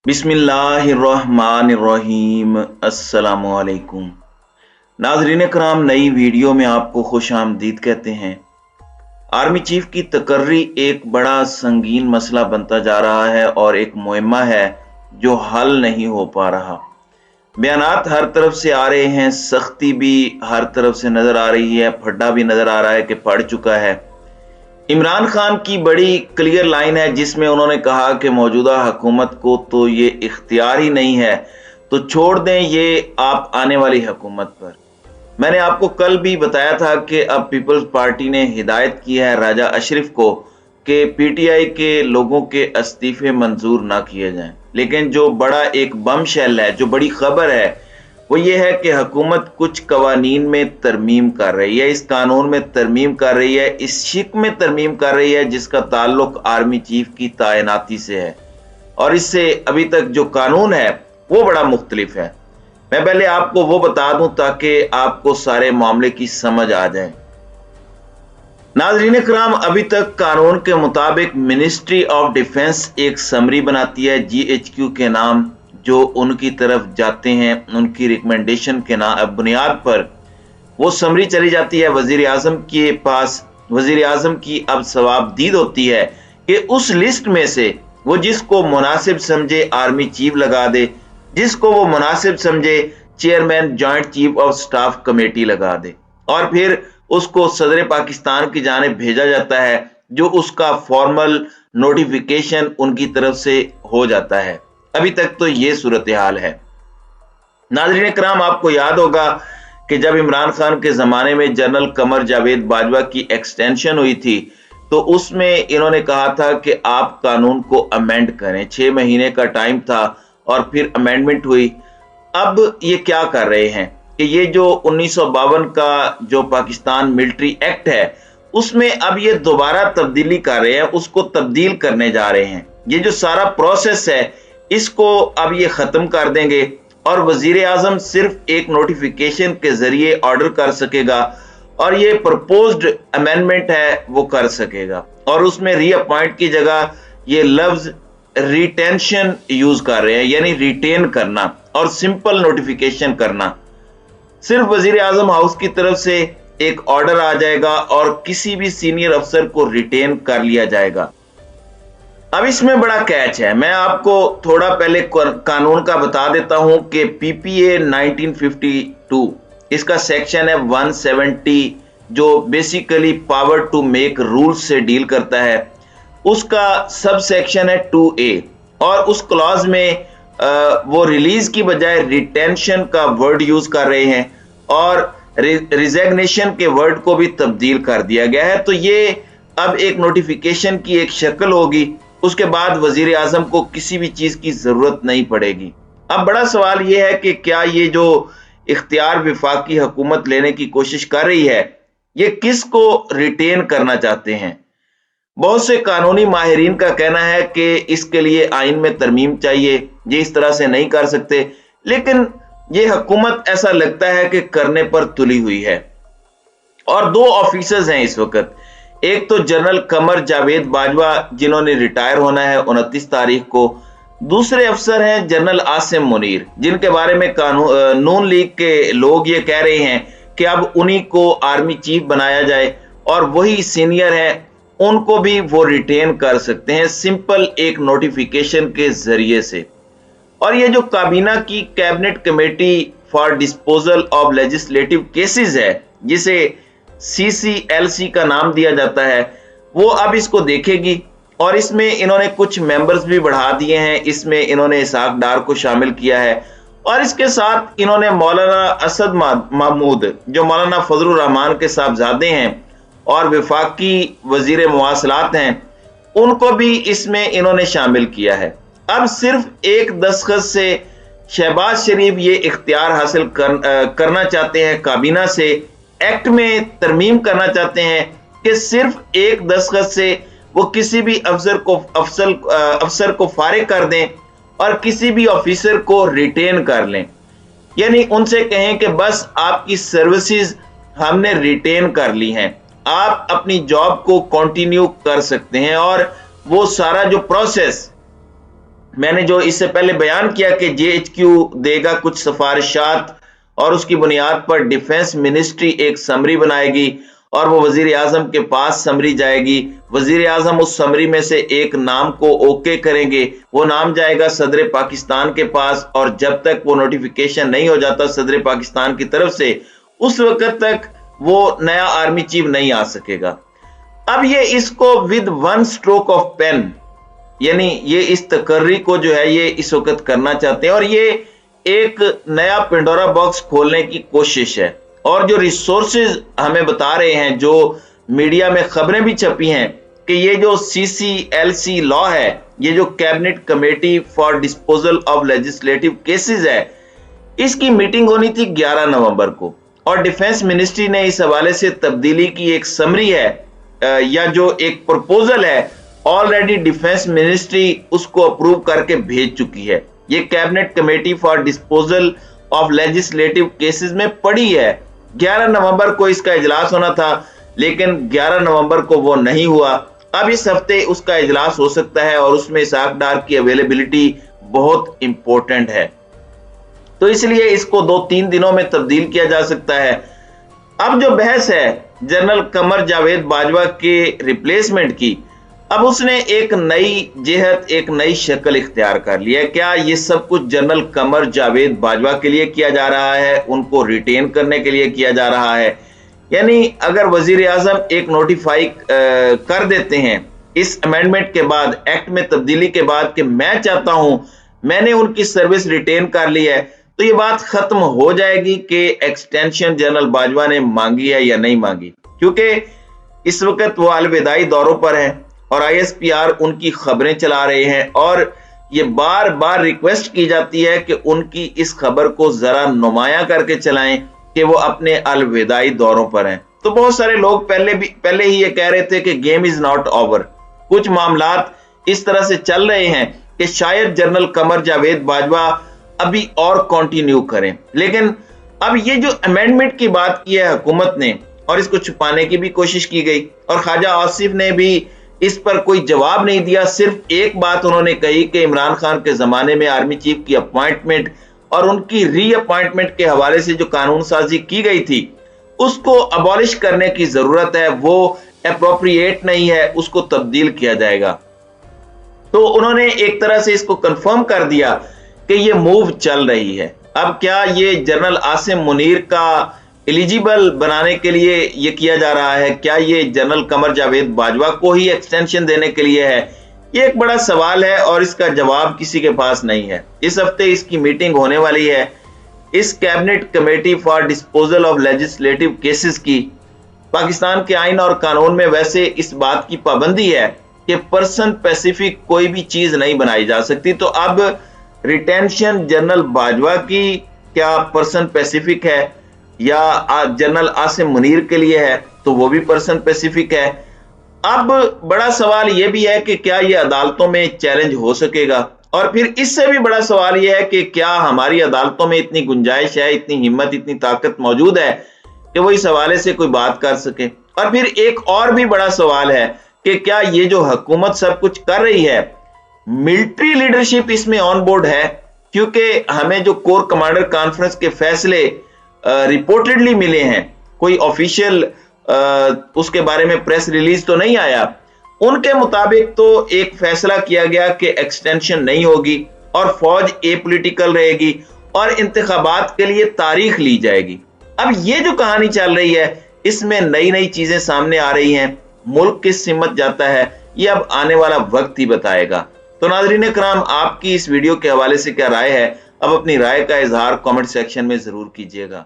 बिस्मिल्लाहिर्रहमानिर्रहीम। अस्सलामुअलैकुम नाज़रीन कराम, नई वीडियो में आपको खुश आमदीद कहते हैं। आर्मी चीफ की तकर्री एक बड़ा संगीन मसला बनता जा रहा है और एक मुहिम्मा है जो हल नहीं हो पा रहा। बयानात हर तरफ से आ रहे हैं, सख्ती भी हर तरफ से नजर आ रही है, फड्डा भी नजर आ रहा है कि पड़ चुका है। इमरान खान की बड़ी क्लियर लाइन है जिसमें उन्होंने कहा कि मौजूदा हुकूमत को तो ये इख्तियार ही नहीं है, तो छोड़ दें ये आप आने वाली हुकूमत पर। मैंने आपको कल भी बताया था कि अब पीपल्स पार्टी ने हिदायत की है राजा अशरफ को कि पीटीआई के लोगों के इस्तीफे मंजूर ना किए जाएं। लेकिन जो बड़ा एक बम शेल है, जो बड़ी खबर है, वो ये है कि हुकूमत कुछ कवानीन में तरमीम कर रही है, इस कानून में तरमीम कर रही है, इस शिक में तरमीम कर रही है जिसका ताल्लुक आर्मी चीफ की तैनाती से है। और इससे अभी तक जो कानून है वो बड़ा मुख्तलिफ है। मैं पहले आपको वो बता दूं ताकि आपको सारे मामले की समझ आ जाए। नाज़रीन कराम, अभी तक कानून के मुताबिक मिनिस्ट्री ऑफ डिफेंस एक समरी बनाती है जीएचक्यू के नाम, जो उनकी तरफ जाते हैं उनकी रिकमेंडेशन के बुनियाद पर वो समरी चली जाती है वजीर आजम के पास। वजीर आजम की अब सवाबदीद होती है कि उस लिस्ट में से वो जिसको मुनासिब समझे आर्मी चीफ लगा दे, जिसको वो मुनासिब समझे chairman joint chief of staff committee लगा दे, और फिर उसको सदर पाकिस्तान की जानिब भेजा जाता है, जो उसका फॉर्मल नोटिफिकेशन उनकी तरफ से हो जाता है। अभी तक तो ये सूरत हाल है। नाज़रीन कराम, आपको याद होगा कि जब इमरान खान के ज़माने में जनरल कमर जावेद बाजवा की एक्सटेंशन हुई थी तो उसमें इन्होंने कहा था कि आप कानून को अमेंड करें। 6 महीने का टाइम था और फिर अमेंडमेंट हुई। अब ये क्या कर रहे हैं कि ये जो 1952 का जो पाकिस्तान मिलिट्री एक्ट है उसमें अब ये दोबारा तब्दीली कर रहे हैं, उसको तब्दील करने जा रहे हैं। ये जो सारा प्रोसेस है इसको अब ये खत्म कर देंगे और वजीर आजम सिर्फ एक नोटिफिकेशन के जरिए ऑर्डर कर सकेगा और ये प्रपोज्ड अमेंडमेंट है वो कर सकेगा, और उसमें रीअपॉइंट की जगह ये लफ्ज रिटेंशन यूज कर रहे हैं, यानी रिटेन करना और सिंपल नोटिफिकेशन करना। सिर्फ वजीर आजम हाउस की तरफ से एक ऑर्डर आ जाएगा और किसी भी सीनियर अफसर को रिटेन कर लिया जाएगा। अब इसमें बड़ा कैच है। मैं आपको थोड़ा पहले कानून का बता देता हूं कि पीपीए 1952 इसका सेक्शन है 170 जो basically power to make rules से डील करता है। उसका सब सेक्शन है 2A और उस क्लॉज में वो रिलीज की बजाय रिटेंशन का वर्ड यूज कर रहे हैं और रिजिग्नेशन के वर्ड को भी तब्दील कर दिया गया है। तो ये अब एक नोटिफिकेशन की एक शक्ल होगी, उसके बाद वजीर आजम को किसी भी चीज की जरूरत नहीं पड़ेगी। अब बड़ा सवाल यह है कि क्या ये जो इख्तियार विफाकी हुकूमत लेने की कोशिश कर रही है ये किसको रिटेन करना चाहते हैं। बहुत से कानूनी माहिरीन का कहना है कि इसके लिए आइन में तरमीम चाहिए, ये इस तरह से नहीं कर सकते, लेकिन ये हुकूमत ऐसा लगता है कि करने पर तुली हुई है। और 2 ऑफिसर्स हैं इस वक्त, एक तो जनरल कमर जावेद बाजवा जिन्होंने रिटायर होना है 29 तारीख को, दूसरे अफसर हैं जनरल आसिम मुनीर जिनके बारे में नून लीग के लोग ये कह रहे हैं कि अब उन्हीं को आर्मी चीफ बनाया जाए और वही सीनियर है, उनको भी वो रिटेन कर सकते हैं सिंपल एक नोटिफिकेशन के जरिए से। और ये जो काबीना की cabinet committee for disposal of legislative cases है, जिसे CCLC का नाम दिया जाता है, वो अब इसको देखेगी और इसमें इन्होंने कुछ मेंबर्स भी बढ़ा दिए हैं। इसमें इन्होंने इसहाक डार को शामिल किया है और इसके साथ इन्होंने मौलाना असद महमूद जो मौलाना फजलुर रहमान के साहबजादे हैं और वफाकी वजीर मुवासलात हैं, उनको भी इसमें इन्होंने शामिल किया है। अब सिर्फ एक दस्तखत से शहबाज शरीफ ये इख्तियार हासिल करना चाहते हैं, काबीना से एक्ट में तरमीम करना चाहते हैं कि सिर्फ एक दस्तखत से वो किसी भी अफसर को फारिग कर दें और किसी भी ऑफिसर को रिटेन कर लें, यानी उनसे कहें कि बस आपकी सर्विसेज हमने रिटेन कर ली हैं, आप अपनी जॉब को कंटिन्यू कर सकते हैं और वो सारा जो प्रोसेस मैंने जो इससे पहले बयान किया कि JHQ देगा कुछ सिफारिशात और उसकी बुनियाद पर डिफेंस मिनिस्ट्री एक समरी बनाएगी और वो वजीर आजम के पास समरी जाएगी। वजीर आजम उस समरी में से एक नाम को ओके करेंगे, वो नाम जाएगा सदर पाकिस्तान के पास, और जब तक वो नोटिफिकेशन नहीं हो जाता सदर पाकिस्तान की तरफ से, उस वक्त तक वो नया आर्मी चीफ नहीं आ सकेगा। अब ये इसको with one stroke of pen, यानी ये इस तकर्री को जो है ये इस वक्त करना चाहते हैं, और ये एक नया पेंडोरा बॉक्स खोलने की कोशिश है। और जो रिसोर्सेज हमें बता रहे हैं, जो मीडिया में खबरें भी छपी हैं, कि ये जो CCLC लॉ है, ये जो cabinet committee for disposal of legislative cases है, इसकी मीटिंग होनी थी 11 नवंबर को, और डिफेंस मिनिस्ट्री ने इस हवाले से तब्दीली की एक समरी है या जो एक प्रपोजल है, ऑलरेडी डिफेंस मिनिस्ट्री उसको अप्रूव करके भेज चुकी है। ये cabinet committee for disposal of legislative cases में पड़ी है। 11 नवंबर को इसका इजलास होना था, लेकिन 11 नवंबर को वो नहीं हुआ। अब इस हफ्ते उसका इजलास हो सकता है और उसमें इसहाक डार की अवेलेबिलिटी बहुत इंपॉर्टेंट है, तो इसलिए इसको 2-3 दिनों में तब्दील किया जा सकता है। अब जो बहस है जनरल कमर जावेद बाजवा के रिप्लेसमेंट की, अब उसने एक नई जेहत, एक नई शक्ल इख्तियार कर लिया है। क्या ये सब कुछ जनरल कमर जावेद बाजवा के लिए किया जा रहा है, उनको रिटेन करने के लिए किया जा रहा है? यानी अगर वजीर आजम एक नोटिफाई कर देते हैं इस अमेंडमेंट के बाद, एक्ट में तब्दीली के बाद, कि मैं चाहता हूं, मैंने उनकी सर्विस रिटेन कर ली है, तो ये बात खत्म हो जाएगी कि एक्सटेंशन जनरल बाजवा ने मांगी है या नहीं मांगी, क्योंकि इस वक्त वो अलविदाई दौरों पर हैं और ISPR उनकी खबरें चला रहे हैं, और ये बार बार रिक्वेस्ट की जाती है कि उनकी इस खबर को जरा नुमाया करके चलाएं कि वो अपने अलविदाई दौरों पर हैं। तो बहुत सारे लोग पहले ही ये कह रहे थे कि गेम इज नॉट ओवर। कुछ मामलात इस तरह से चल रहे हैं कि शायद जनरल कमर जावेद बाजवा अभी और कंटिन्यू करें, लेकिन अब ये जो अमेंडमेंट की बात की है हुकूमत ने, और इसको छुपाने की भी कोशिश की गई, और ख्वाजा आसिफ ने भी इस पर कोई जवाब नहीं दिया। सिर्फ एक बात उन्होंने कही कि इमरान खान के जमाने में आर्मी चीफ की अपॉइंटमेंट और उनकी री अपॉइंटमेंट के हवाले से जो कानून साजी की गई थी, उसको अबॉलिश करने की जरूरत है, वो एप्रोप्रिएट नहीं है, उसको तब्दील किया जाएगा। तो उन्होंने एक तरह से इसको कंफर्म कर दिया कि ये मूव चल रही है। अब क्या ये जनरल आसिम मुनीर का एलिजिबल बनाने के लिए ये किया जा रहा है? क्या ये जनरल कमर जावेद बाजवा को ही एक्सटेंशन देने के लिए है? ये एक बड़ा सवाल है और इसका जवाब किसी के पास नहीं है। इस हफ्ते इसकी मीटिंग होने वाली है, इस cabinet committee for disposal of legislative cases की। पाकिस्तान के आइन और कानून में वैसे इस बात की पाबंदी है कि पर्सन स्पेसिफिक कोई भी चीज नहीं बनाई जा सकती, तो अब रिटेंशन जनरल बाजवा की क्या पर्सन स्पेसिफिक है या जनरल आसिम मुनीर के लिए है, तो वो भी पर्सन स्पेसिफिक है। अब बड़ा सवाल यह भी है कि क्या यह अदालतों में चैलेंज हो सकेगा, और फिर इससे भी बड़ा सवाल यह है कि क्या हमारी अदालतों में इतनी गुंजाइश है, इतनी हिम्मत, इतनी ताकत मौजूद है कि वो इस हवाले से कोई बात कर सके। और फिर एक और भी बड़ा सवाल है कि क्या ये जो हुकूमत सब कुछ कर रही है, मिलिट्री लीडरशिप इसमें ऑन बोर्ड है? क्योंकि हमें जो कोर कमांडर कॉन्फ्रेंस के फैसले रिपोर्टेडली मिले हैं, कोई ऑफिशियल उसके बारे में प्रेस रिलीज तो नहीं आया, उनके मुताबिक तो एक फैसला किया गया कि एक्सटेंशन नहीं होगी और फौज एपॉलिटिकल रहेगी और इंतखाबात के लिए तारीख ली जाएगी। अब ये जो कहानी चल रही है, इसमें नई नई चीजें सामने आ रही हैं। मुल्क किस सिमत जाता है, ये अब आने वाला वक्त ही बताएगा। तो नाज़रीन इकराम, आपकी इस वीडियो के हवाले से क्या राय है? अब अपनी राय का इजहार कमेंट सेक्शन में जरूर कीजिएगा।